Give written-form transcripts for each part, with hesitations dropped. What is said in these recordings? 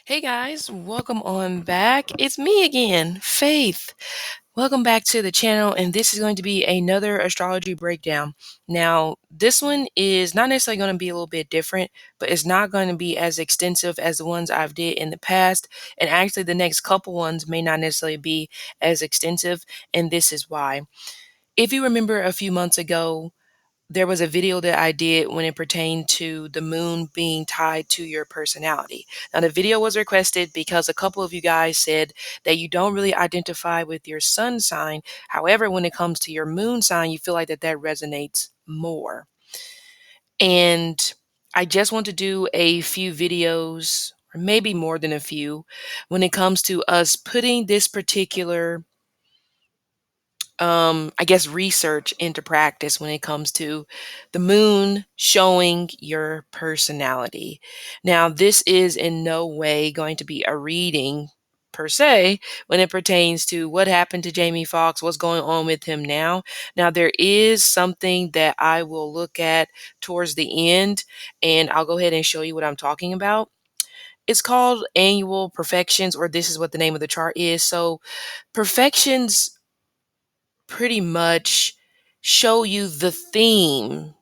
Hey guys, welcome on back. It's me again, Faith. Welcome back to the channel, and this is going to be another astrology breakdown. Now, this one is not necessarily going to be a little bit different, but it's not going to be as extensive as the ones I've did in the past. And actually, the next couple ones may not necessarily be as extensive, and this is why. If you remember a few months ago, there was a video that I did when it pertained to the moon being tied to your personality. Now, the video was requested because a couple of you guys said that you don't really identify with your sun sign. However, when it comes to your moon sign, you feel like that resonates more. And I just want to do a few videos, or maybe more than a few, when it comes to us putting this particular I guess research into practice when it comes to the moon showing your personality. Now, this is in no way going to be a reading per se when it pertains to what happened to Jamie Foxx, what's going on with him now. Now, there is something that I will look at towards the end, and I'll go ahead and show you what I'm talking about. It's called annual perfections, or this is what the name of the chart is. So, perfections pretty much show you the theme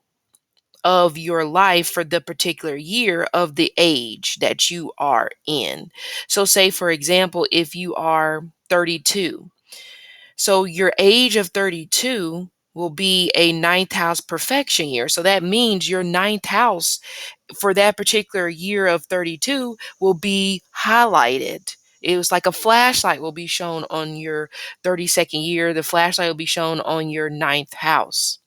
of your life for the particular year of the age that you are in. So, say, for example, if you are 32, so your age of 32 will be a ninth house perfection year. So that means your ninth house for that particular year of 32 will be highlighted. It was like a flashlight will be shown on your 32nd year. The flashlight will be shown on your ninth house.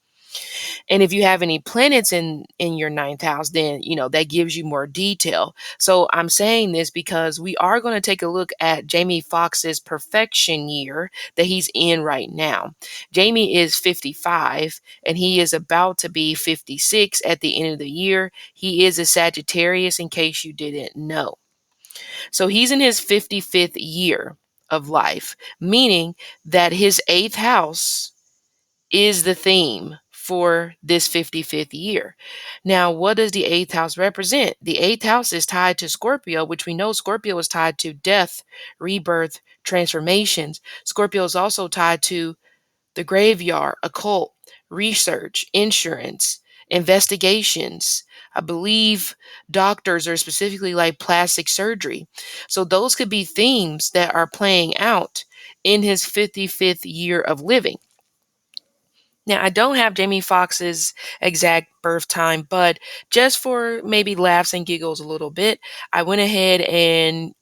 And if you have any planets in your ninth house, then that gives you more detail. So I'm saying this because we are going to take a look at Jamie Foxx's perfection year that he's in right now. Jamie is 55 and he is about to be 56 at the end of the year. He is a Sagittarius, in case you didn't know. So he's in his 55th year of life, meaning that his eighth house is the theme for this 55th year. Now, what does the eighth house represent? The eighth house is tied to Scorpio, which we know Scorpio is tied to death, rebirth, transformations. Scorpio is also tied to the graveyard, occult, research, insurance, investigations. I believe doctors are specifically like plastic surgery. So those could be themes that are playing out in his 55th year of living. Now, I don't have Jamie Foxx's exact birth time, but just for maybe laughs and giggles a little bit, I went ahead and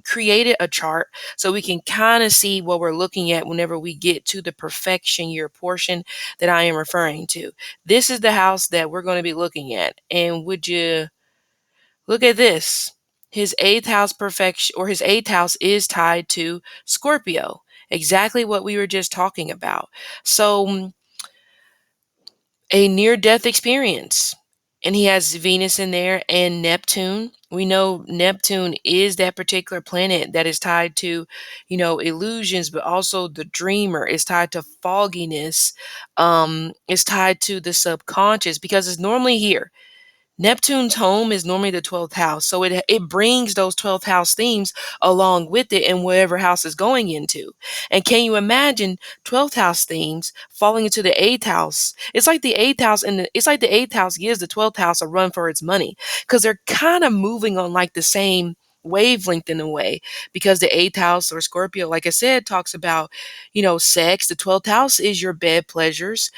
created a chart so we can kind of see what we're looking at whenever we get to the perfection year portion that I am referring to. This is the house that we're going to be looking at. And would you look at this? His eighth house perfection, or his eighth house, is tied to Scorpio, exactly what we were just talking about. So, a near death experience. And he has Venus in there and Neptune. We know Neptune is that particular planet that is tied to, illusions, but also the dreamer. It's tied to fogginess. It's tied to the subconscious because it's normally here. Neptune's home is normally the 12th house. So it brings those 12th house themes along with it in whatever house is going into. And can you imagine 12th house themes falling into the 8th house? It's like the 8th house it's like the 8th house gives the 12th house a run for its money because they're kind of moving on like the same wavelength in a way, because the 8th house, or Scorpio, like I said, talks about, sex. The 12th house is your bed pleasures.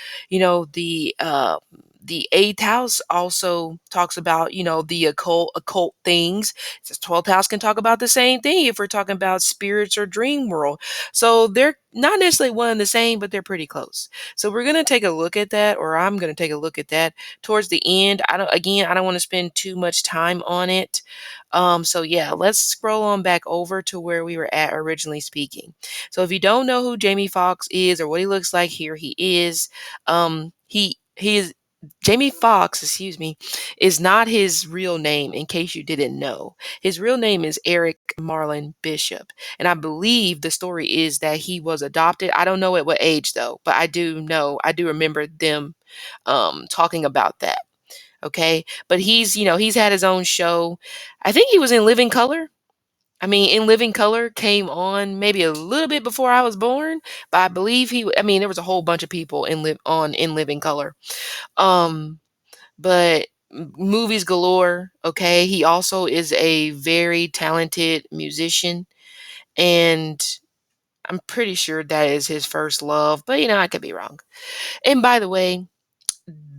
The 8th house also talks about, the occult things. The 12th house can talk about the same thing if we're talking about spirits or dream world. So they're not necessarily one and the same, but they're pretty close. So we're going to take a look at that, or I'm going to take a look at that towards the end. I don't want to spend too much time on it. So yeah, let's scroll on back over to where we were at originally speaking. So if you don't know who Jamie Foxx is or what he looks like, here he is. He is Jamie Foxx, is not his real name, in case you didn't know. His real name is Eric Marlon Bishop. And I believe the story is that he was adopted. I don't know at what age though, but I do remember them talking about that. Okay. But he's had his own show. I think he was in Living Color. I mean, In Living Color came on maybe a little bit before I was born, but I believe I mean, there was a whole bunch of people In Living Color. Um, but movies galore, okay? He also is a very talented musician, and I'm pretty sure that is his first love, but I could be wrong. And by the way,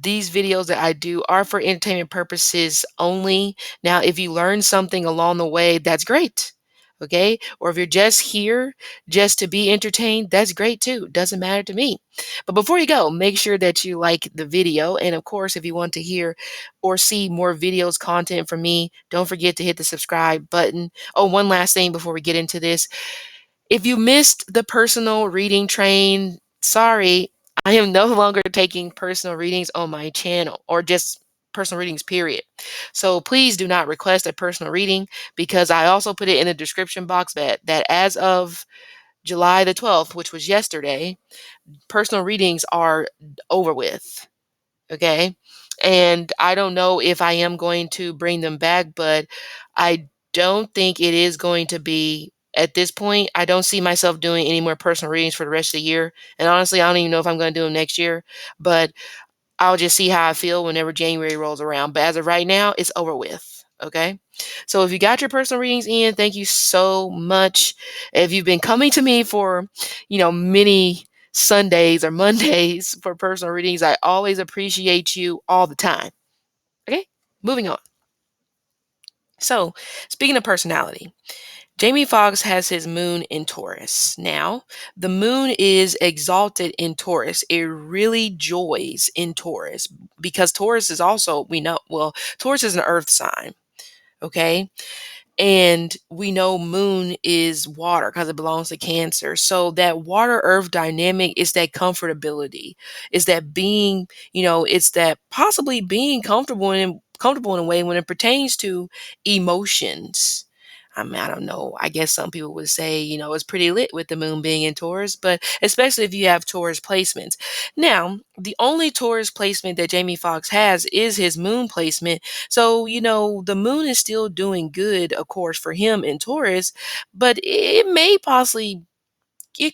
these videos that I do are for entertainment purposes only. Now, if you learn something along the way, that's great. Okay. Or if you're just here just to be entertained, that's great too. Doesn't matter to me. But before you go, make sure that you like the video. And of course, if you want to hear or see more videos, content from me, don't forget to hit the subscribe button. Oh, one last thing before we get into this. If you missed the personal reading train, sorry, I am no longer taking personal readings on my channel, or just personal readings, period. So please do not request a personal reading, because I also put it in the description box that as of July the 12th, which was yesterday, personal readings are over with. Okay. And I don't know if I am going to bring them back, but I don't think it is going to be at this point. I don't see myself doing any more personal readings for the rest of the year. And honestly, I don't even know if I'm going to do them next year, but I'll just see how I feel whenever January rolls around. But as of right now, it's over with. Okay. So if you got your personal readings in, thank you so much. If you've been coming to me for, many Sundays or Mondays for personal readings, I always appreciate you all the time. Okay. Moving on. So, speaking of personality, Jamie Foxx has his moon in Taurus. Now, the moon is exalted in Taurus. It really joys in Taurus, because Taurus is also, we know, well, Taurus is an earth sign, okay? And we know moon is water because it belongs to Cancer. So that water earth dynamic is that comfortability, is that being, it's that possibly being comfortable in a way when it pertains to emotions. I mean, I don't know. I guess some people would say, it's pretty lit with the moon being in Taurus, but especially if you have Taurus placements. Now, the only Taurus placement that Jamie Foxx has is his moon placement. So, the moon is still doing good, of course, for him in Taurus, but it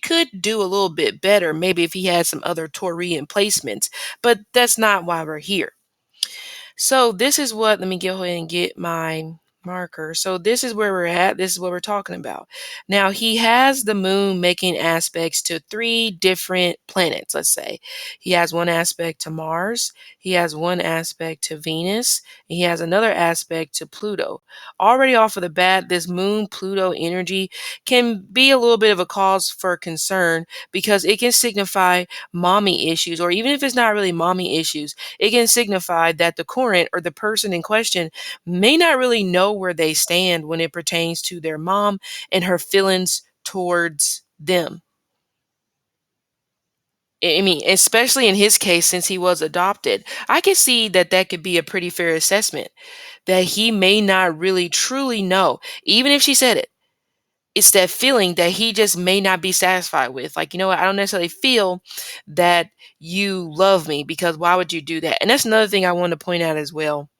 could do a little bit better, maybe if he had some other Taurian placements, but that's not why we're here. So this is let me go ahead and get my marker. So this is where we're at. This is what we're talking about. Now he has the moon making aspects to 3 different planets, let's say. He has one aspect to Mars, he has one aspect to Venus, and he has another aspect to Pluto. Already off of the bat, this moon Pluto energy can be a little bit of a cause for concern, because it can signify mommy issues, or even if it's not really mommy issues, it can signify that the current or the person in question may not really know where they stand when it pertains to their mom and her feelings towards them. I mean, especially in his case, since he was adopted, I can see that could be a pretty fair assessment, that he may not really truly know, even if she said it. It's that feeling that he just may not be satisfied with. Like, what? I don't necessarily feel that you love me, because why would you do that? And that's another thing I want to point out as well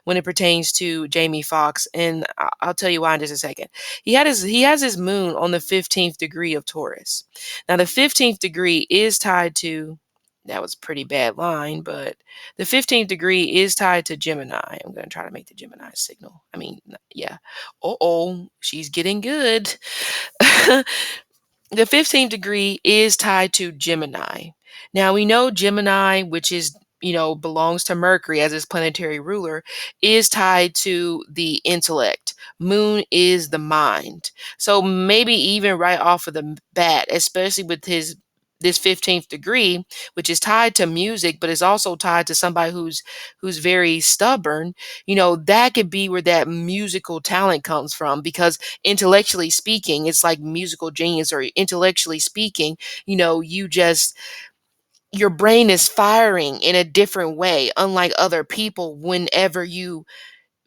when it pertains to Jamie Foxx, and I'll tell you why in just a second. He has his moon on the 15th degree of Taurus. Now, the 15th degree is tied to, that was a pretty bad line, but the 15th degree is tied to Gemini. I'm going to try to make the Gemini signal. I mean, yeah. Oh, she's getting good. The 15th degree is tied to Gemini. Now we know Gemini, which is, belongs to Mercury as its planetary ruler, is tied to the intellect. Moon is the mind. So maybe even right off of the bat, especially with this 15th degree, which is tied to music, but is also tied to somebody who's very stubborn, that could be where that musical talent comes from, because intellectually speaking, it's like musical genius, or intellectually speaking, your brain is firing in a different way, unlike other people, whenever you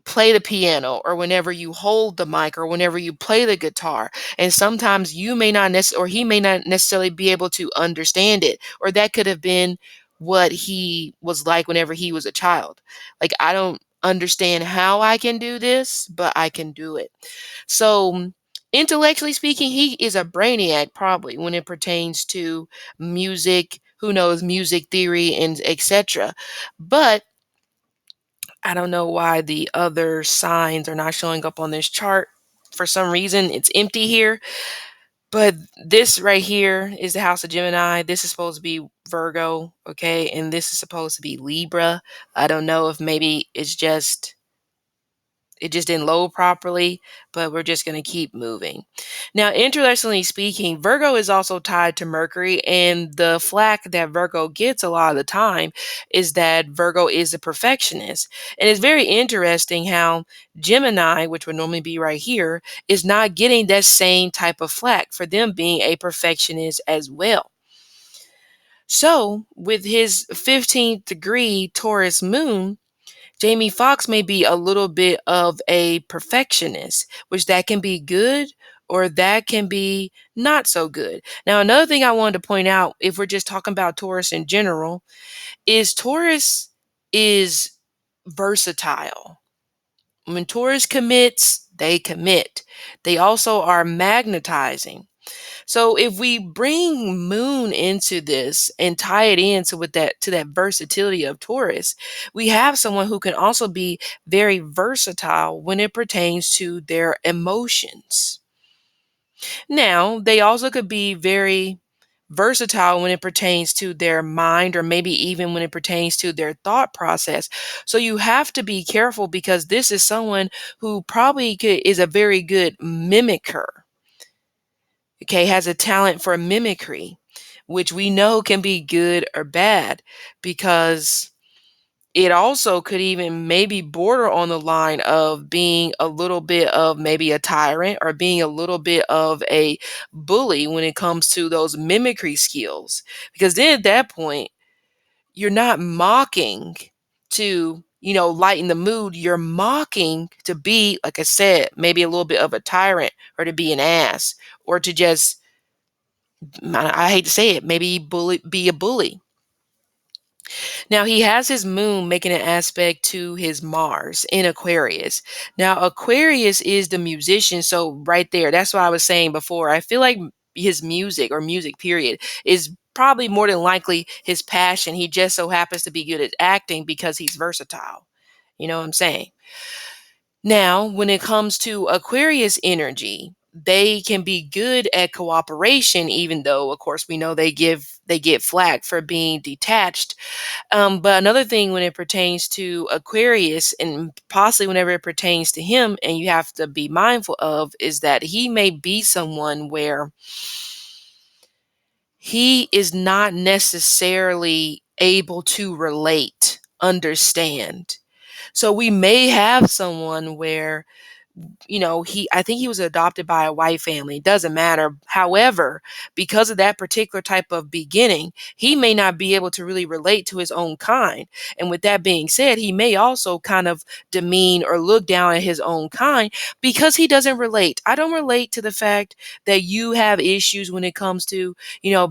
play the piano, or whenever you hold the mic, or whenever you play the guitar. And sometimes you may not or he may not necessarily be able to understand it, or that could have been what he was like whenever he was a child. Like, understand how I can do this, but I can do it. So, intellectually speaking, he is a brainiac probably when it pertains to music, who knows, music theory and etc. But I don't know why the other signs are not showing up on this chart. For some reason, it's empty here. But this right here is the house of Gemini. This is supposed to be Virgo, okay? And this is supposed to be Libra. I don't know if maybe it just didn't load properly, but we're just going to keep moving. Now, interestingly speaking, Virgo is also tied to Mercury, and the flack that Virgo gets a lot of the time is that Virgo is a perfectionist. And it's very interesting how Gemini, which would normally be right here, is not getting that same type of flack for them being a perfectionist as well. So, with his 15th degree Taurus moon, Jamie Foxx may be a little bit of a perfectionist, which that can be good or that can be not so good. Now, another thing I wanted to point out, if we're just talking about Taurus in general, is Taurus is versatile. When Taurus commits, they commit. They also are magnetizing. So if we bring moon into this and tie it into with that to that versatility of Taurus, we have someone who can also be very versatile when it pertains to their emotions. Now, they also could be very versatile when it pertains to their mind or maybe even when it pertains to their thought process. So you have to be careful because this is someone who probably is a very good mimicker. Okay, has a talent for mimicry, which we know can be good or bad because it also could even maybe border on the line of being a little bit of maybe a tyrant or being a little bit of a bully when it comes to those mimicry skills. Because then at that point, you're not mocking to, lighten the mood. You're mocking to be, like I said, maybe a little bit of a tyrant or to be an ass or to just I hate to say it, maybe be a bully. Now he has his moon making an aspect to his Mars in Aquarius. Now Aquarius is the musician, so right there, that's what I was saying before. I feel like his music or music period is probably more than likely his passion. He just so happens to be good at acting because he's versatile. You know what I'm saying? Now, when it comes to Aquarius energy, they can be good at cooperation, even though, of course, we know they get flack for being detached. But another thing when it pertains to Aquarius, and possibly whenever it pertains to him, and you have to be mindful of, is that he may be someone where he is not necessarily able to relate, understand. So we may have someone where I think he was adopted by a white family. It doesn't matter. However, because of that particular type of beginning, he may not be able to really relate to his own kind. And with that being said, he may also kind of demean or look down at his own kind because he doesn't relate. I don't relate to the fact that you have issues when it comes to,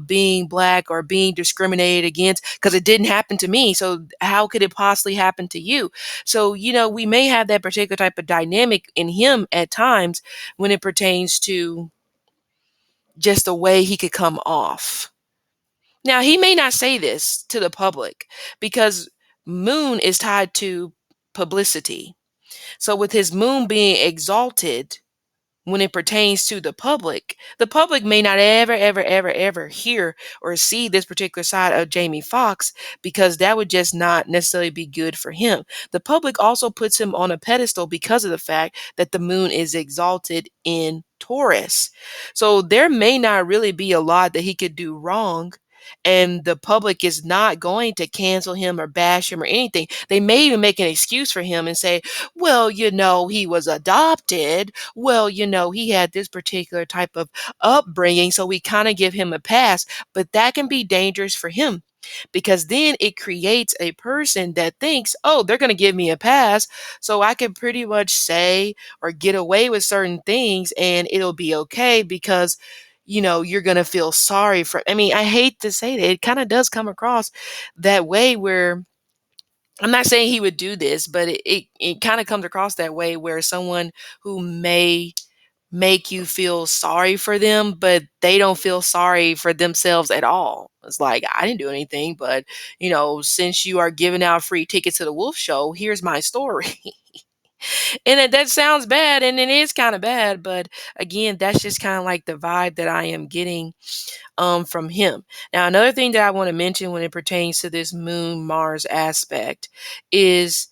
being black or being discriminated against because it didn't happen to me. So how could it possibly happen to you? So, we may have that particular type of dynamic in him at times when it pertains to just the way he could come off. Now, he may not say this to the public because Moon is tied to publicity. So, with his Moon being exalted, when it pertains to the public may not ever, ever, ever, ever hear or see this particular side of Jamie Foxx because that would just not necessarily be good for him. The public also puts him on a pedestal because of the fact that the moon is exalted in Taurus. So there may not really be a lot that he could do wrong. And the public is not going to cancel him or bash him or anything. They may even make an excuse for him and say, well, he was adopted. Well, he had this particular type of upbringing, so we kind of give him a pass. But that can be dangerous for him because then it creates a person that thinks, oh, they're going to give me a pass, so I can pretty much say or get away with certain things and it'll be okay because you're going to feel sorry for. I mean, I hate to say that. It kind of does come across that way where I'm not saying he would do this, but it kind of comes across that way where someone who may make you feel sorry for them, but they don't feel sorry for themselves at all. It's like, I didn't do anything, but since you are giving out free tickets to the Wolf Show, here's my story. And that sounds bad, and it is kind of bad, but again, that's just kind of like the vibe that I am getting from him. Now, another thing that I want to mention when it pertains to this Moon Mars aspect is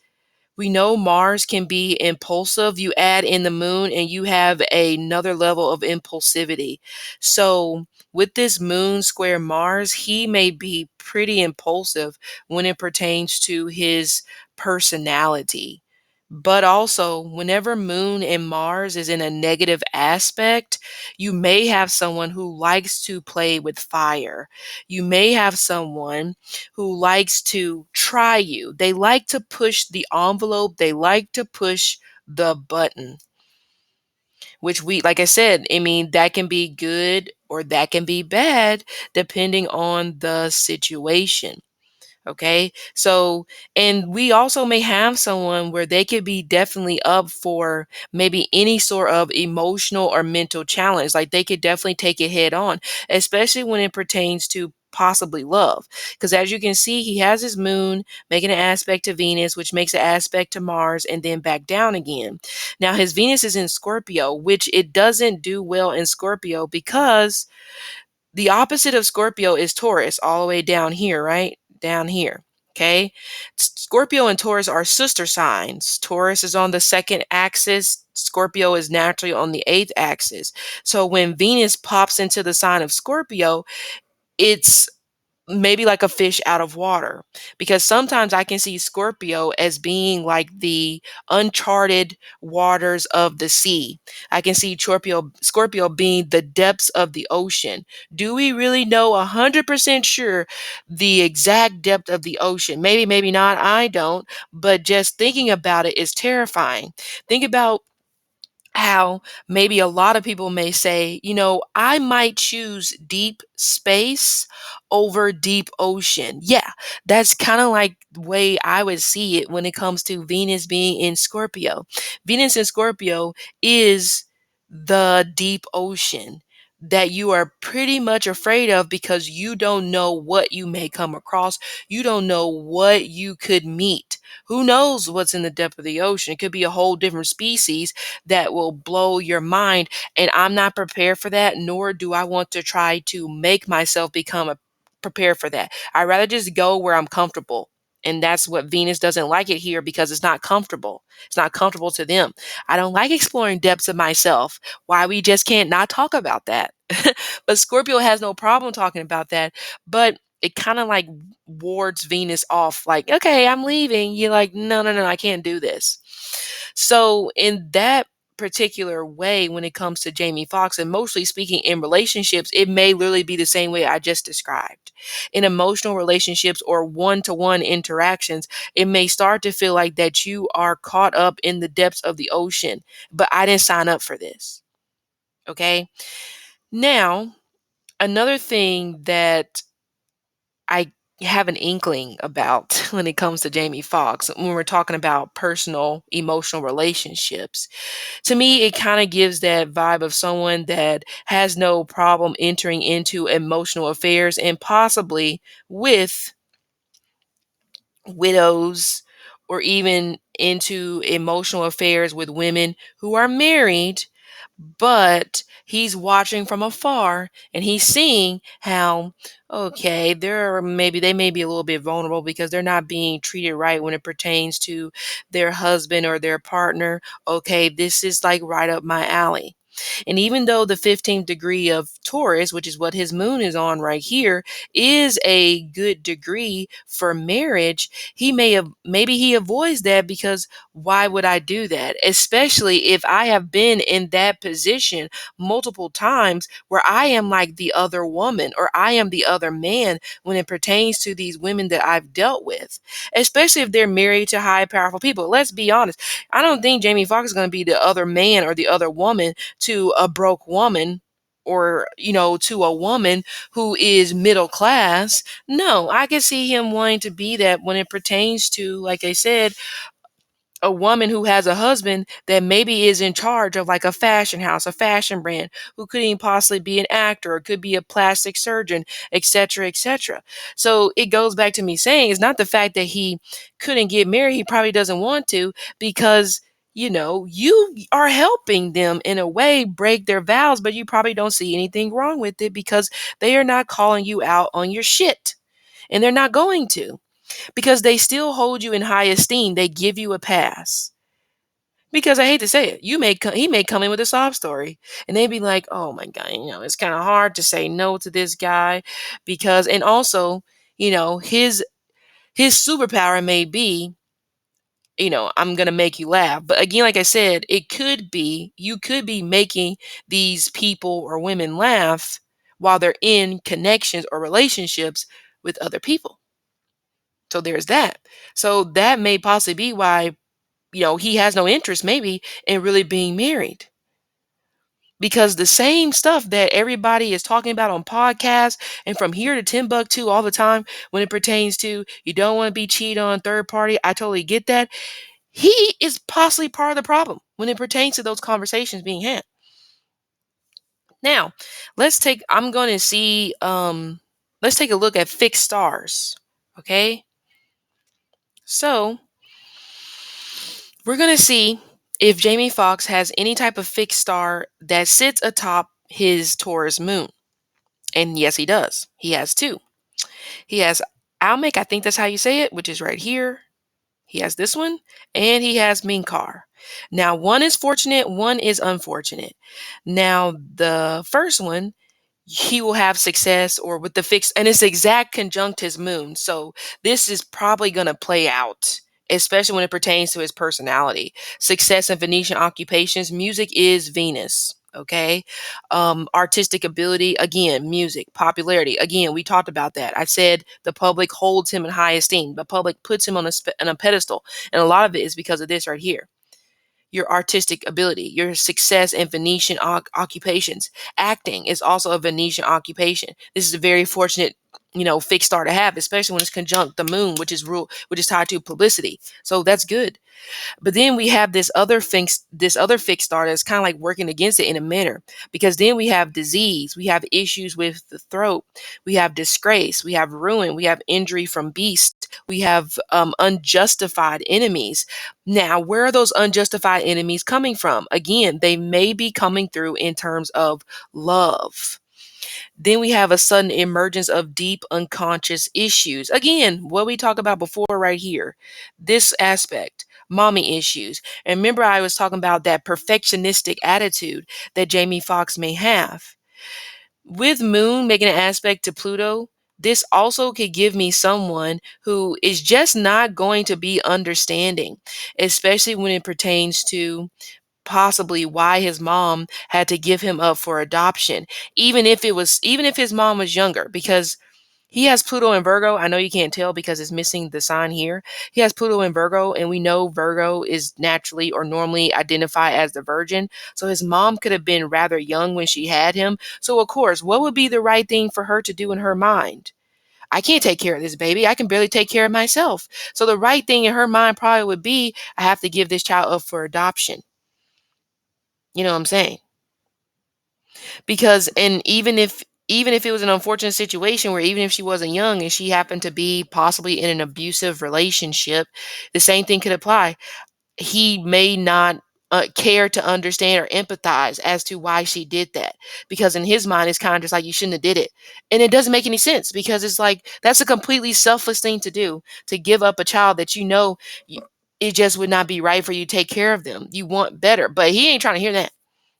we know Mars can be impulsive. You add in the moon and you have another level of impulsivity. So, with this moon square Mars, he may be pretty impulsive when it pertains to his personality. But also, whenever Moon and Mars is in a negative aspect, you may have someone who likes to play with fire. You may have someone who likes to try you. They like to push the envelope, they like to push the button, which like I said, I mean, that can be good or that can be bad depending on the situation. Okay. So, and we also may have someone where they could be definitely up for maybe any sort of emotional or mental challenge. Like they could definitely take it head on, especially when it pertains to possibly love. Because as you can see, he has his moon making an aspect to Venus, which makes an aspect to Mars and then back down again. Now, his Venus is in Scorpio, which it doesn't do well in Scorpio because the opposite of Scorpio is Taurus, all the way down here, right? Down here. Okay. Scorpio and Taurus are sister signs. Taurus is on the second axis. Scorpio is naturally on the eighth axis. So when Venus pops into the sign of Scorpio, it's maybe like a fish out of water, because sometimes I can see Scorpio as being like the uncharted waters of the sea. I can see Scorpio being the depths of the ocean. Do we really know 100% sure the exact depth of the ocean? Maybe, maybe not. I don't. But just thinking about it is terrifying. Think about how maybe a lot of people may say, I might choose deep space over deep ocean. Yeah, that's kind of like the way I would see it when it comes to Venus being in Scorpio. Venus in Scorpio is the deep ocean that you are pretty much afraid of because you don't know what you may come across. You don't know what you could meet. Who knows what's in the depth of the ocean? It could be a whole different species that will blow your mind. And I'm not prepared for that, nor do I want to try to make myself become prepared for that. I'd rather just go where I'm comfortable. And that's what Venus doesn't like it here because it's not comfortable. It's not comfortable to them. I don't like exploring depths of myself. Why we just can't not talk about that. But Scorpio has no problem talking about that. But it kind of like wards Venus off, like, okay, I'm leaving. You're like, no, no, no, I can't do this. So in that particular way, when it comes to Jamie Foxx, and mostly speaking in relationships, it may literally be the same way I just described. In emotional relationships or one-to-one interactions, it may start to feel like that you are caught up in the depths of the ocean, but I didn't sign up for this. Okay. Now, another thing that I have an inkling about when it comes to Jamie Foxx, when we're talking about personal emotional relationships, to me, it kind of gives that vibe of someone that has no problem entering into emotional affairs and possibly with widows or even into emotional affairs with women who are married, but he's watching from afar and he's seeing how, okay, they may be a little bit vulnerable because they're not being treated right when it pertains to their husband or their partner. Okay, this is like right up my alley. And even though the 15th degree of Taurus, which is what his moon is on right here, is a good degree for marriage, maybe he avoids that because why would I do that? Especially if I have been in that position multiple times where I am like the other woman or I am the other man when it pertains to these women that I've dealt with, especially if they're married to high, powerful people. Let's be honest. I don't think Jamie Foxx is going to be the other man or the other woman to a broke woman. or to a woman who is middle class. No, I can see him wanting to be that when it pertains to, like I said, a woman who has a husband that maybe is in charge of like a fashion house, a fashion brand, who could even possibly be an actor or could be a plastic surgeon, etc., etc. So it goes back to me saying it's not the fact that he couldn't get married, he probably doesn't want to, because you are helping them in a way break their vows, but you probably don't see anything wrong with it because they are not calling you out on your shit. And they're not going to, because they still hold you in high esteem. They give you a pass. Because I hate to say it, he may come in with a sob story, and they'd be like, "Oh my god, it's kind of hard to say no to this guy," because, and also, his superpower may be, I'm gonna make you laugh. But again, like I said, it could be you could be making these people or women laugh while they're in connections or relationships with other people. So there's that. So that may possibly be why, he has no interest maybe in really being married. Because the same stuff that everybody is talking about on podcasts and from here to Timbuktu all the time when it pertains to you don't want to be cheated on third party, I totally get that. He is possibly part of the problem when it pertains to those conversations being had. Now, I'm going to see let's take a look at fixed stars. Okay? So, we're going to see if Jamie Foxx has any type of fixed star that sits atop his Taurus moon. And yes, he does. He has two. He has Almec, I think that's how you say it, which is right here. He has this one, and he has Minkar. Now, one is fortunate, one is unfortunate. Now, the first one, he will have success or with the fixed, and it's exact conjunct his moon. So this is probably going to play out, especially when it pertains to his personality. Success in Venetian occupations, music is Venus. Okay. Artistic ability, again, music. Popularity, again, we talked about that. I said the public holds him in high esteem. The public puts him on a pedestal. And a lot of it is because of this right here: your artistic ability, your success in Venetian occupations. Acting is also a Venetian occupation. This is a very fortunate, fixed star to have, especially when it's conjunct the moon, which is tied to publicity. So that's good. But then we have this other fixed star that's kind of like working against it in a manner, because then we have disease, we have issues with the throat, we have disgrace, we have ruin, we have injury from beast, we have unjustified enemies. Now, where are those unjustified enemies coming from? Again, they may be coming through in terms of love. Then we have a sudden emergence of deep unconscious issues. Again, what we talked about before right here, this aspect, mommy issues. And remember, I was talking about that perfectionistic attitude that Jamie Foxx may have. With Moon making an aspect to Pluto, this also could give me someone who is just not going to be understanding, especially when it pertains to possibly why his mom had to give him up for adoption, even if his mom was younger, because he has Pluto in Virgo. I know you can't tell because it's missing the sign here. He has Pluto in Virgo, and we know Virgo is naturally or normally identified as the virgin. So his mom could have been rather young when she had him. So of course, what would be the right thing for her to do in her mind? I can't take care of this baby. I can barely take care of myself. So the right thing in her mind probably would be, I have to give this child up for adoption. You know what I'm saying? Because, and even if it was an unfortunate situation where even if she wasn't young and she happened to be possibly in an abusive relationship, the same thing could apply. He may not care to understand or empathize as to why she did that, because in his mind it's kind of just like, you shouldn't have did it. And it doesn't make any sense, because it's like that's a completely selfless thing to do, to give up a child that it just would not be right for you to take care of them. You want better, but he ain't trying to hear that.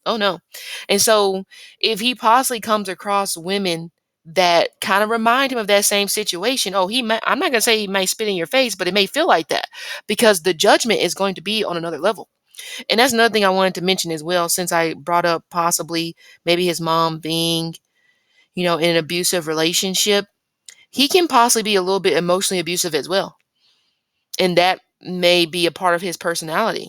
Oh no. And so if he possibly comes across women that kind of remind him of that same situation, I'm not going to say he might spit in your face, but it may feel like that, because the judgment is going to be on another level. And that's another thing I wanted to mention as well, since I brought up possibly maybe his mom being, in an abusive relationship. He can possibly be a little bit emotionally abusive as well. And that may be a part of his personality.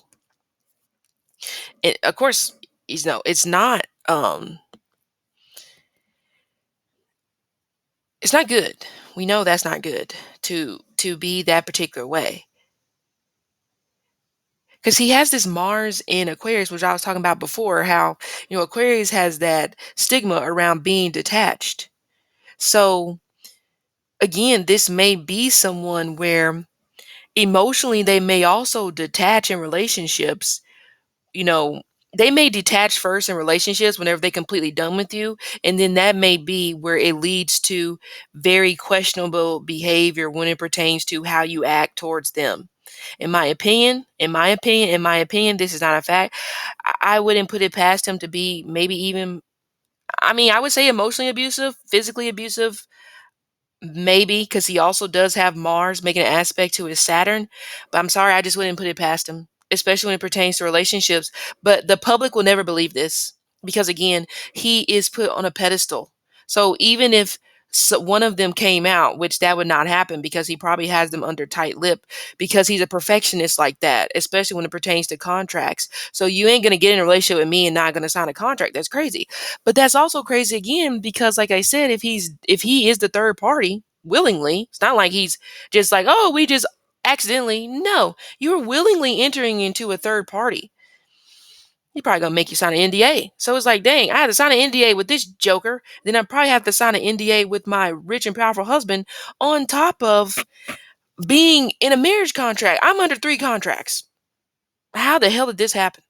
And of course, it's not It's not good. We know that's not good to be that particular way. Because he has this Mars in Aquarius, which I was talking about before, how, Aquarius has that stigma around being detached. So again, this may be someone where emotionally they may also detach in relationships. you know, they may detach first in relationships whenever they're completely done with you. And then that may be where it leads to very questionable behavior when it pertains to how you act towards them. In my opinion, this is not a fact. I wouldn't put it past him to be maybe even, I mean, I would say emotionally abusive, physically abusive, maybe, because he also does have Mars making an aspect to his Saturn. But I'm sorry, I just wouldn't put it past him, especially when it pertains to relationships. But the public will never believe this because, again, he is put on a pedestal. So even if one of them came out, which that would not happen because he probably has them under tight lip because he's a perfectionist like that, especially when it pertains to contracts. So you ain't going to get in a relationship with me and not going to sign a contract. That's crazy. But that's also crazy again because, like I said, if he is the third party willingly, it's not like he's just like, oh, we just accidentally. No, you're willingly entering into a third party. He probably gonna make you sign an NDA. So it's like, dang, I had to sign an NDA with this joker. Then I probably have to sign an NDA with my rich and powerful husband on top of being in a marriage contract. I'm under 3 contracts. How the hell did this happen?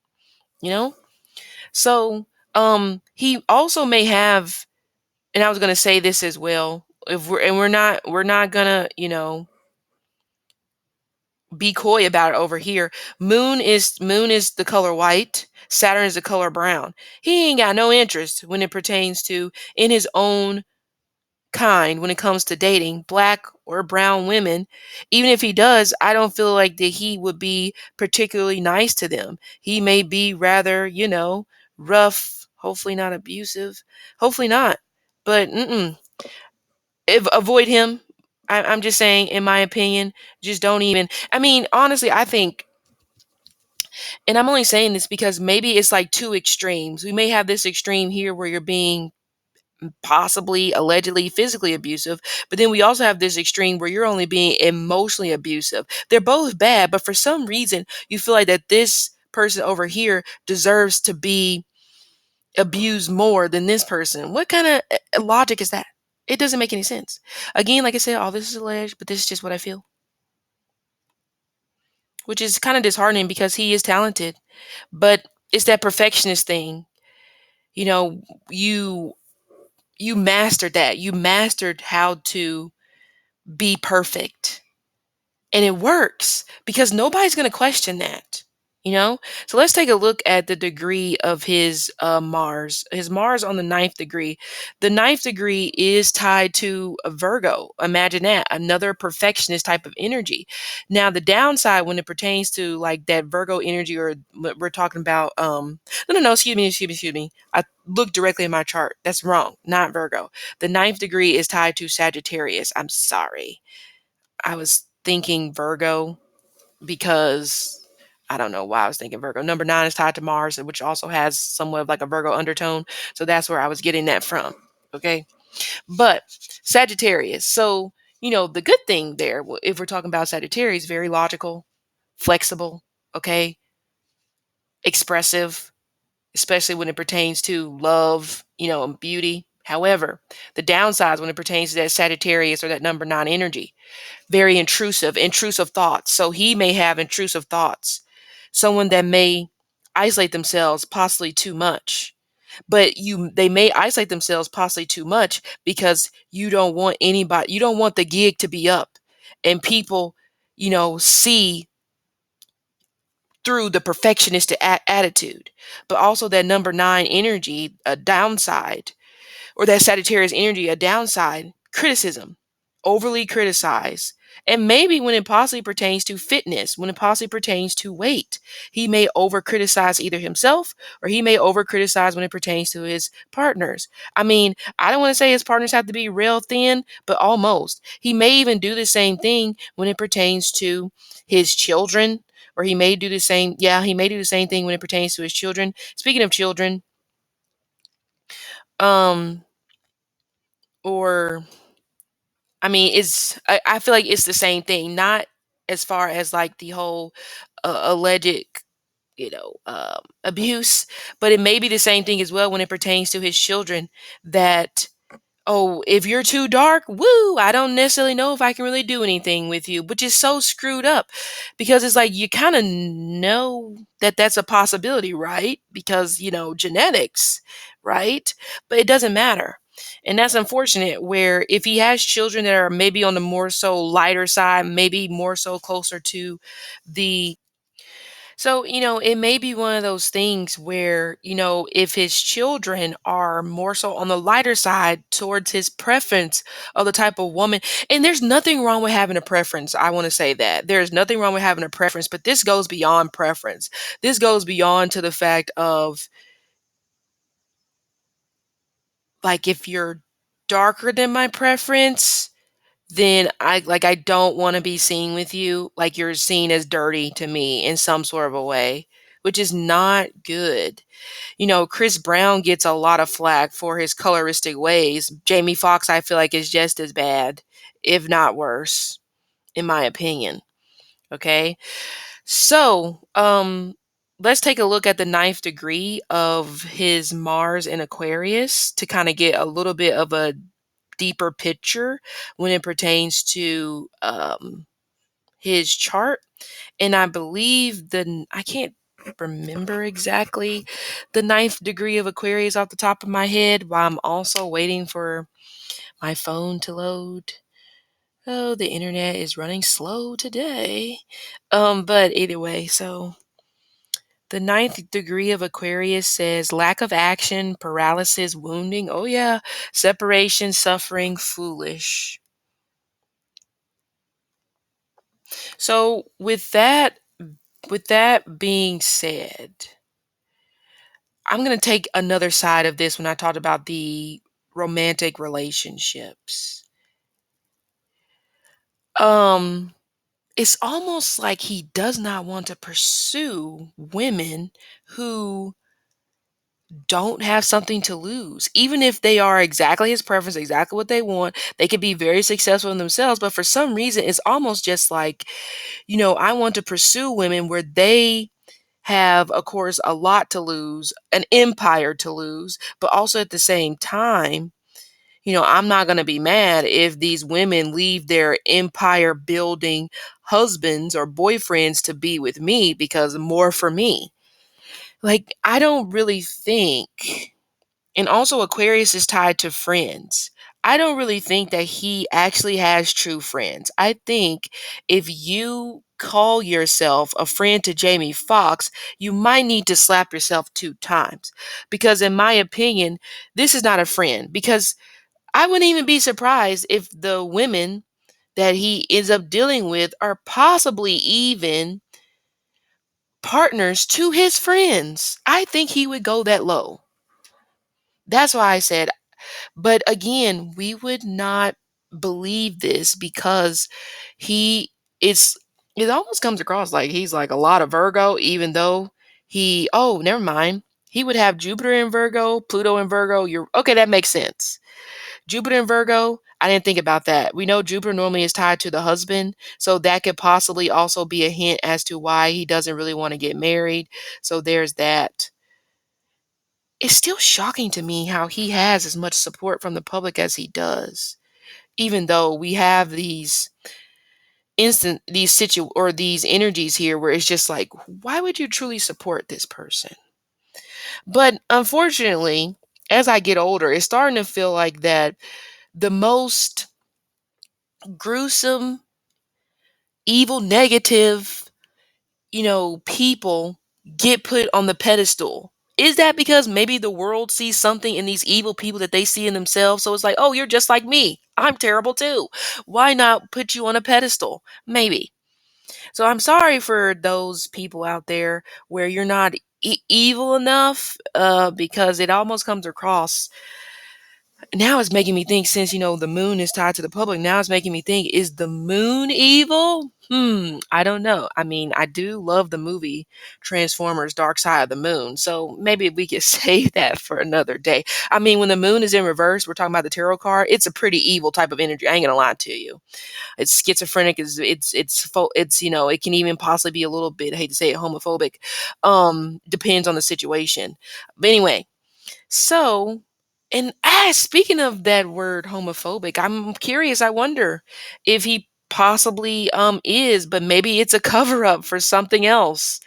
You know? So he also may have, and I was gonna say this as well. If we're not gonna, be coy about it over here. Moon is the color white. Saturn is the color brown. He ain't got no interest when it pertains to in his own kind when it comes to dating black or brown women. Even if he does, I don't feel like that he would be particularly nice to them. He may be rather, rough, hopefully not abusive, hopefully not. But avoid him. I'm just saying, in my opinion, just don't even. I mean, honestly, I think, and I'm only saying this because maybe it's like two extremes. We may have this extreme here where you're being possibly, allegedly, physically abusive, but then we also have this extreme where you're only being emotionally abusive. They're both bad, but for some reason, you feel like that this person over here deserves to be abused more than this person. What kind of logic is that? It doesn't make any sense. Again, like I said, all this is alleged, but this is just what I feel, which is kind of disheartening because he is talented, but it's that perfectionist thing. You know, you you mastered that. You mastered how to be perfect. And it works because nobody's going to question that, you know? So let's take a look at the degree of his Mars. His Mars on the ninth degree. The ninth degree is tied to a Virgo. Imagine that, another perfectionist type of energy. Now, the downside when it pertains to like that Virgo energy, or we're talking about, no, excuse me. I looked directly at my chart. That's wrong, not Virgo. The ninth degree is tied to Sagittarius. I'm sorry. I was thinking Virgo because I don't know why I was thinking Virgo. Number 9 is tied to Mars, which also has somewhat of like a Virgo undertone. So that's where I was getting that from. Okay. But Sagittarius. So, the good thing there, if we're talking about Sagittarius, very logical, flexible, okay, expressive, especially when it pertains to love, and beauty. However, the downsides when it pertains to that Sagittarius or that number 9 energy, very intrusive thoughts. So he may have intrusive thoughts. Someone that may isolate themselves possibly too much. But they may isolate themselves possibly too much because you don't want the gig to be up and people, see through the perfectionistic attitude. But also that number 9 energy, a downside, or that Sagittarius energy, a downside, criticism, overly criticize. And maybe when it possibly pertains to fitness, when it possibly pertains to weight, he may over criticize either himself or he may over criticize when it pertains to his partners. I mean, I don't want to say his partners have to be real thin, but almost. He may even do the same thing when it pertains to his children, or he may do the same thing when it pertains to his children. Speaking of children, um, or I mean, I feel like it's the same thing, not as far as like the whole alleged, abuse, but it may be the same thing as well when it pertains to his children. That, oh, if you're too dark, woo, I don't necessarily know if I can really do anything with you, which is so screwed up because it's like you kind of know that that's a possibility, right? Because, genetics, right? But it doesn't matter. And that's unfortunate where if he has children that are maybe on the more so lighter side, maybe more so closer to the so, it may be one of those things where, if his children are more so on the lighter side towards his preference of the type of woman, and there's nothing wrong with having a preference. I want to say that there's nothing wrong with having a preference, but this goes beyond preference. This goes beyond to the fact of like, if you're darker than my preference, then I don't want to be seen with you. Like you're seen as dirty to me in some sort of a way, which is not good. Chris Brown gets a lot of flack for his coloristic ways. Jamie Foxx, I feel like, is just as bad, if not worse, in my opinion. Okay. So, let's take a look at the ninth degree of his Mars in Aquarius to kind of get a little bit of a deeper picture when it pertains to his chart. And I believe I can't remember exactly the ninth degree of Aquarius off the top of my head while I'm also waiting for my phone to load. Oh, the internet is running slow today. But either way, so the ninth degree of Aquarius says lack of action, paralysis, wounding. Oh yeah, separation, suffering, foolish. So with that being said, I'm going to take another side of this when I talked about the romantic relationships. Um, it's almost like he does not want to pursue women who don't have something to lose. Even if they are exactly his preference, exactly what they want, they could be very successful in themselves. But for some reason, it's almost just like, I want to pursue women where they have, of course, a lot to lose, an empire to lose, but also at the same time, I'm not going to be mad if these women leave their empire building husbands or boyfriends to be with me because more for me. Like, I don't really think, and also Aquarius is tied to friends. I don't really think that he actually has true friends. I think if you call yourself a friend to Jamie Foxx, you might need to slap yourself 2 times. Because in my opinion, this is not a friend. Because I wouldn't even be surprised if the women that he ends up dealing with are possibly even partners to his friends. I think he would go that low. That's why I said, but again, we would not believe this because he it's it almost comes across like he's like a lot of Virgo, even though oh, never mind. He would have Jupiter in Virgo, Pluto in Virgo. You're okay, that makes sense. Jupiter in Virgo, I didn't think about that. We know Jupiter normally is tied to the husband, so that could possibly also be a hint as to why he doesn't really want to get married. So there's that. It's still shocking to me how he has as much support from the public as he does, even though we have these energies here where it's just like, why would you truly support this person? But unfortunately, as I get older, it's starting to feel like that the most gruesome, evil, negative, people get put on the pedestal. Is that because maybe the world sees something in these evil people that they see in themselves? So it's like, oh, you're just like me. I'm terrible too. Why not put you on a pedestal? Maybe. So I'm sorry for those people out there where you're not evil enough, because it almost comes across Now it's making me think, since the moon is tied to the public, now it's making me think, is the moon evil? I don't know. I mean, I do love the movie Transformers Dark Side of the Moon. So maybe we could save that for another day. I mean, when the moon is in reverse, we're talking about the tarot card, it's a pretty evil type of energy. I ain't gonna lie to you. It's schizophrenic, it can even possibly be a little bit, I hate to say it, homophobic. Depends on the situation. But anyway, so, and speaking of that word homophobic, I'm curious. I wonder if he possibly is, but maybe it's a cover up for something else.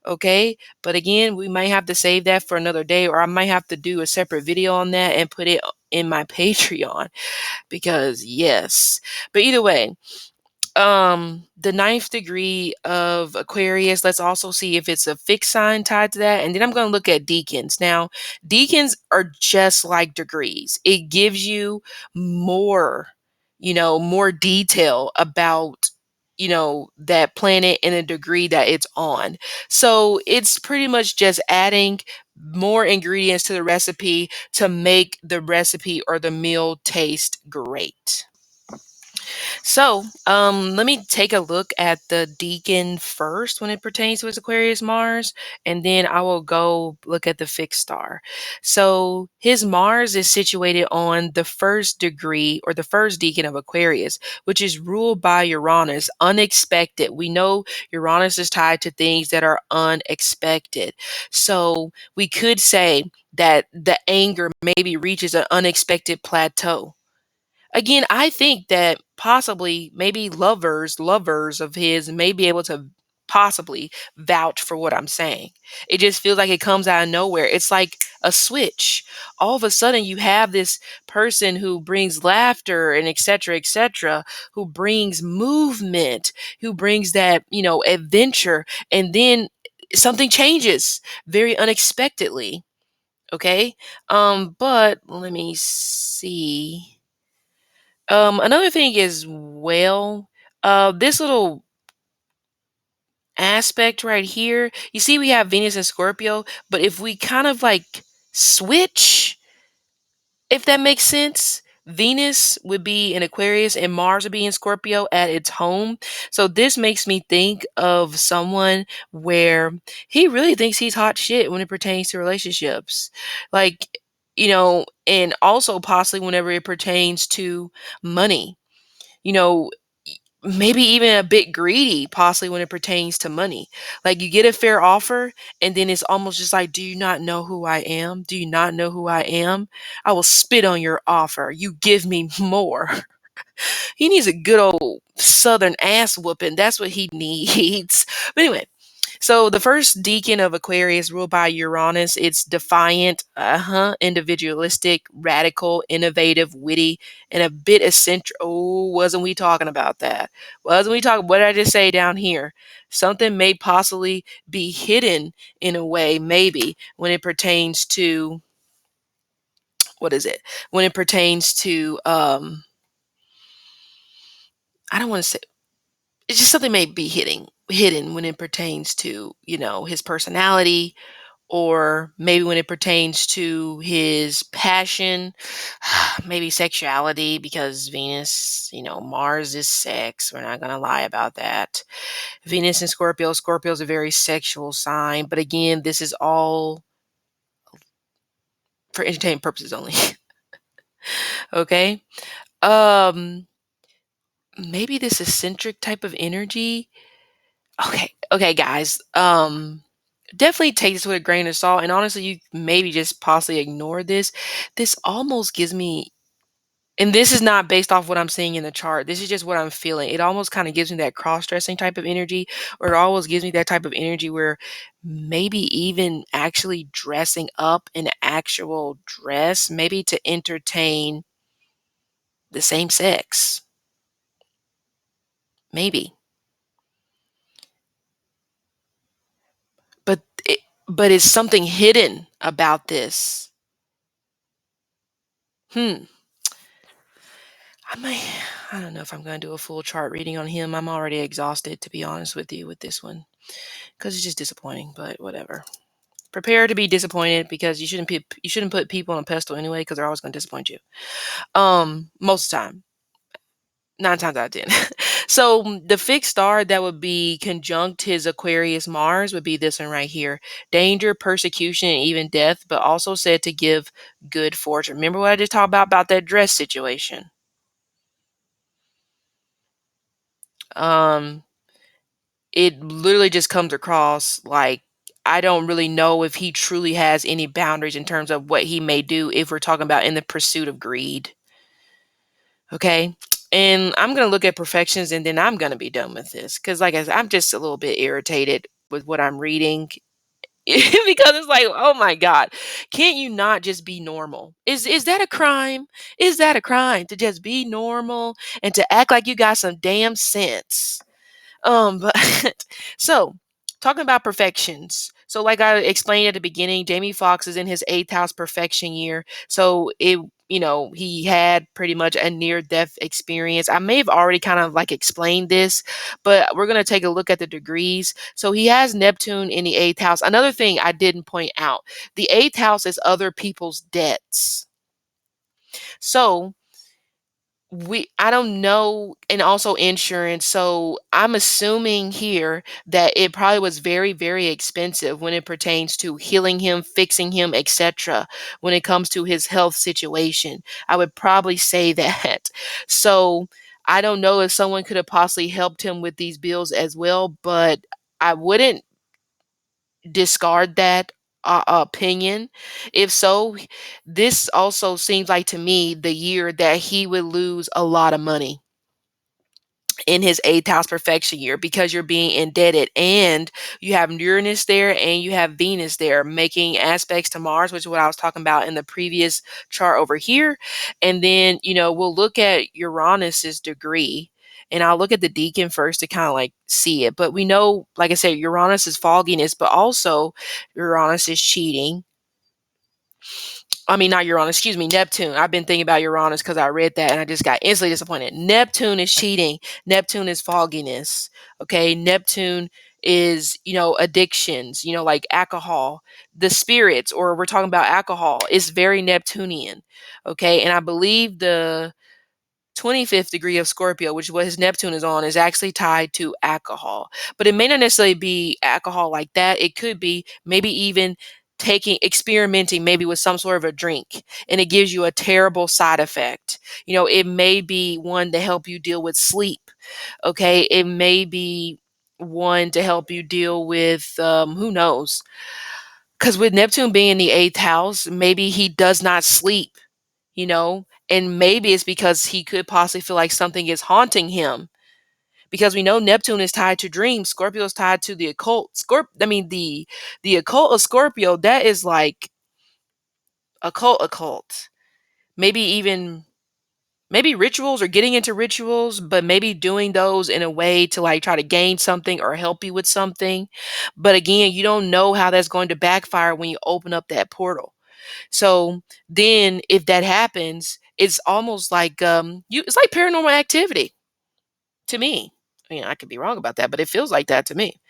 Okay. But again, we might have to save that for another day, or I might have to do a separate video on that and put it in my Patreon, because yes. But either way, the ninth degree of Aquarius, let's also see if it's a fixed sign tied to that. And then I'm going to look at deacons. Now, deacons are just like degrees. It gives you more, more detail about, that planet and the degree that it's on. So it's pretty much just adding more ingredients to the recipe to make the recipe or the meal taste great. So, let me take a look at the deacon first when it pertains to his Aquarius Mars, and then I will go look at the fixed star. So, his Mars is situated on the first degree, or the first deacon of Aquarius, which is ruled by Uranus, unexpected. We know Uranus is tied to things that are unexpected. So, we could say that the anger maybe reaches an unexpected plateau. Again, I think that possibly maybe lovers of his may be able to possibly vouch for what I'm saying. It just feels like it comes out of nowhere. It's like a switch. All of a sudden you have this person who brings laughter and etc., who brings movement, who brings that, adventure, and then something changes very unexpectedly. Okay? But let me see. Another thing is, well, this little aspect right here, you see, we have Venus and Scorpio, but if we kind of like switch, if that makes sense, Venus would be in Aquarius and Mars would be in Scorpio at its home. So this makes me think of someone where he really thinks he's hot shit when it pertains to relationships. Like, and also possibly whenever it pertains to money, you know, maybe even a bit greedy, possibly when it pertains to money. Like, you get a fair offer, and then it's almost just like, do you not know who I am? Do you not know who I am? I will spit on your offer. You give me more. He needs a good old southern ass whooping. That's what he needs. But anyway, so the first deacon of Aquarius, ruled by Uranus, it's defiant, individualistic, radical, innovative, witty, and a bit eccentric. Oh, wasn't we talking about that? Wasn't we talking? What did I just say down here? Something may possibly be hidden in a way, maybe, when it pertains to, what is it? When it pertains to, I don't want to say, it's just something may be hidden when it pertains to, his personality, or maybe when it pertains to his passion, maybe sexuality, because Venus, Mars is sex. We're not going to lie about that. Venus and Scorpio is a very sexual sign, but again, this is all for entertainment purposes only. Okay. Um, Maybe this eccentric type of energy. Okay, guys. Definitely take this with a grain of salt, and honestly, you maybe just possibly ignore this. This almost gives me, and this is not based off what I'm seeing in the chart. This is just what I'm feeling. It almost kind of gives me that cross-dressing type of energy, or it always gives me that type of energy where maybe even actually dressing up in actual dress, maybe to entertain the same sex. Maybe. But but it's something hidden about this. Hmm. I might, I don't know if I'm going to do a full chart reading on him. I'm already exhausted, to be honest with you, with this one, because it's just disappointing, but whatever. Prepare to be disappointed because you shouldn't put people on a pedestal anyway because they're always going to disappoint you. Most of the time, 9 times out of 10. So the fixed star that would be conjunct his Aquarius Mars would be this one right here: danger, persecution, and even death, but also said to give good fortune. Remember what I just talked about that dress situation? Um, it literally just comes across like I don't really know if he truly has any boundaries in terms of what he may do if we're talking about in the pursuit of greed. Okay. And I'm going to look at perfections and then I'm going to be done with this. Because, like I said, I'm just a little bit irritated with what I'm reading because it's like, oh my God, can't you not just be normal? Is that a crime? Is that a crime to just be normal and to act like you got some damn sense? But so talking about perfections. So like I explained at the beginning, Jamie Foxx is in his eighth house perfection year. So he had pretty much a near death experience. I may have already kind of like explained this, but we're going to take a look at the degrees. So he has Neptune in the eighth house. Another thing I didn't point out, the eighth house is other people's debts. So I don't know, and also insurance. So I'm assuming here that it probably was very, very expensive when it pertains to healing him, fixing him, etc. When it comes to his health situation, I would probably say that. So I don't know if someone could have possibly helped him with these bills as well, but I wouldn't discard that opinion. If so, this also seems like to me the year that he would lose a lot of money in his eighth house perfection year because you're being indebted and you have Uranus there and you have Venus there making aspects to Mars, which is what I was talking about in the previous chart over here. And then, we'll look at Uranus's degree and I'll look at the deacon first to kind of like see it. But we know, like I said, Uranus is fogginess, but also Uranus is cheating. I mean, not Uranus, excuse me, Neptune. I've been thinking about Uranus because I read that and I just got instantly disappointed. Neptune is cheating. Neptune is fogginess. Okay. Neptune is, addictions, like alcohol, the spirits, or we're talking about alcohol, is very Neptunian. Okay. And I believe the 25th degree of Scorpio, which is what his Neptune is on, is actually tied to alcohol. But it may not necessarily be alcohol like that. It could be maybe even experimenting maybe with some sort of a drink, and it gives you a terrible side effect. It may be one to help you deal with sleep. Okay. It may be one to help you deal with, who knows? Because with Neptune being in the eighth house, maybe he does not sleep, and maybe it's because he could possibly feel like something is haunting him because we know Neptune is tied to dreams. Scorpio is tied to the occult. The occult of Scorpio, that is like occult. Maybe even maybe rituals or getting into rituals, but maybe doing those in a way to like try to gain something or help you with something. But again, you don't know how that's going to backfire when you open up that portal. So then if that happens, it's almost like it's like paranormal activity to me. I mean, I could be wrong about that, but it feels like that to me.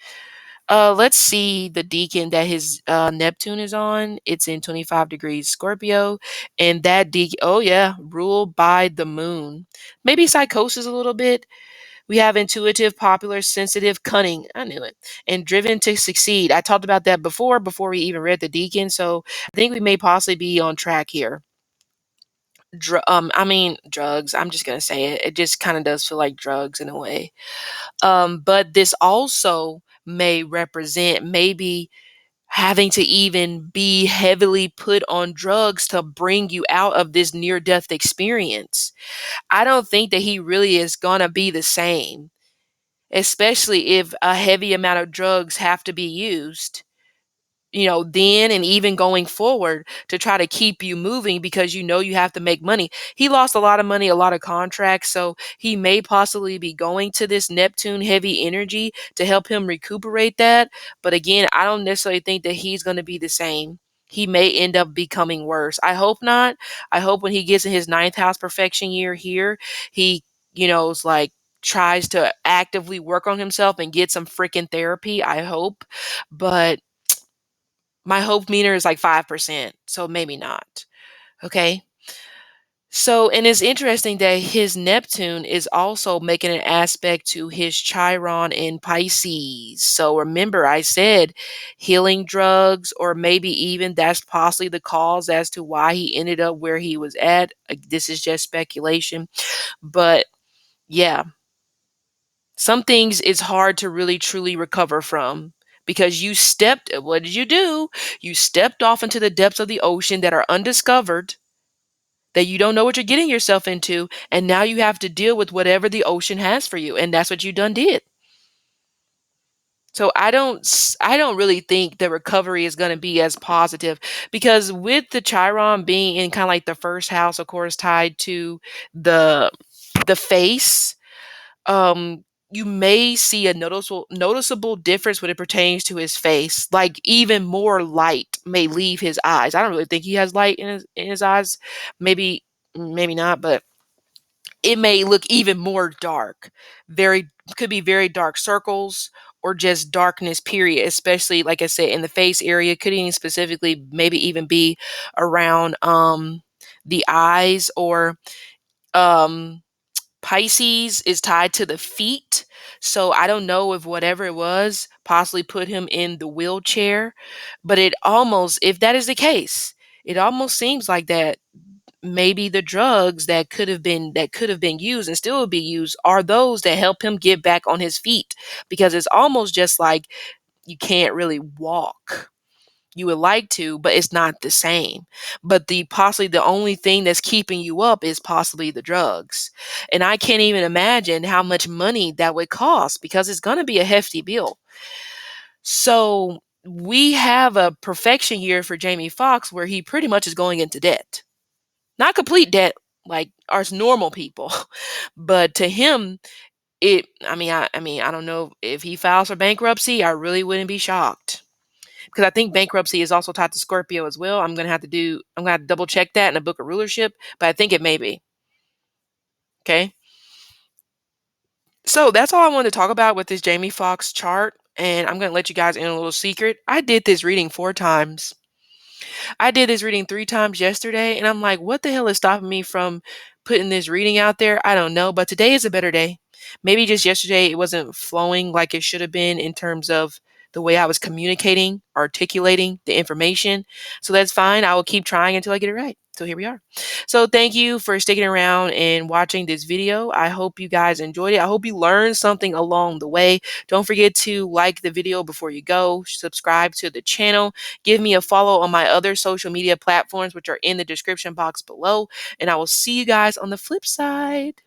Let's see the deacon that his Neptune is on. It's in 25 degrees Scorpio, and that deacon, oh yeah, ruled by the moon. Maybe psychosis a little bit. We have intuitive, popular, sensitive, cunning. I knew it. And driven to succeed. I talked about that before we even read the deacon. So I think we may possibly be on track here. I mean, drugs. I'm just gonna say it. It just kind of does feel like drugs in a way. But this also may represent maybe having to even be heavily put on drugs to bring you out of this near death experience. I don't think that he really is gonna be the same, especially if a heavy amount of drugs have to be used, then and even going forward to try to keep you moving because you have to make money. He lost a lot of money, a lot of contracts, so he may possibly be going to this Neptune heavy energy to help him recuperate that. But again, I don't necessarily think that he's going to be the same. He may end up becoming worse. I hope not. I hope when he gets in his ninth house perfection year here, he, is like tries to actively work on himself and get some freaking therapy. I hope. But My hope meter is like 5%, so maybe not. Okay. So, and it's interesting that his Neptune is also making an aspect to his Chiron in Pisces. So, remember, I said healing drugs, or maybe even that's possibly the cause as to why he ended up where he was at. This is just speculation. But yeah, some things it's hard to really truly recover from because what did you do? You stepped off into the depths of the ocean that are undiscovered, that you don't know what you're getting yourself into, and now you have to deal with whatever the ocean has for you, and that's what you done did. So I don't really think the recovery is going to be as positive, because with the Chiron being in kind of like the first house, of course, tied to the face, um you may see a noticeable difference when it pertains to his face. Like, even more light may leave his eyes. I don't really think he has light in his eyes. Maybe not, but it may look even more dark. Very Could be very dark circles, or just darkness period, especially like I said in the face area. Could even specifically maybe even be around the eyes, or um Pisces is tied to the feet. So I don't know if whatever it was possibly put him in the wheelchair, but if that is the case, it almost seems like that maybe the drugs that could have been used and still would be used are those that help him get back on his feet, because it's almost just like you can't really walk. You would like to, but it's not the same. But the possibly the only thing that's keeping you up is possibly the drugs. And I can't even imagine how much money that would cost, because it's going to be a hefty bill. So we have a perfection year for Jamie Foxx where he pretty much is going into debt. Not complete debt like us normal people, but to him, I don't know if he files for bankruptcy. I really wouldn't be shocked, because I think bankruptcy is also tied to Scorpio as well. I'm gonna have to double check that in a book of rulership, but I think it may be. Okay. So that's all I wanted to talk about with this Jamie Foxx chart. And I'm gonna let you guys in a little secret. I did this reading 4 times. I did this reading 3 times yesterday, and I'm like, what the hell is stopping me from putting this reading out there? I don't know, but today is a better day. Maybe just yesterday it wasn't flowing like it should have been in terms of the way I was communicating, articulating the information. So that's fine. I will keep trying until I get it right. So here we are. So thank you for sticking around and watching this video. I hope you guys enjoyed it. I hope you learned something along the way. Don't forget to like the video before you go, subscribe to the channel, give me a follow on my other social media platforms, which are in the description box below. And I will see you guys on the flip side.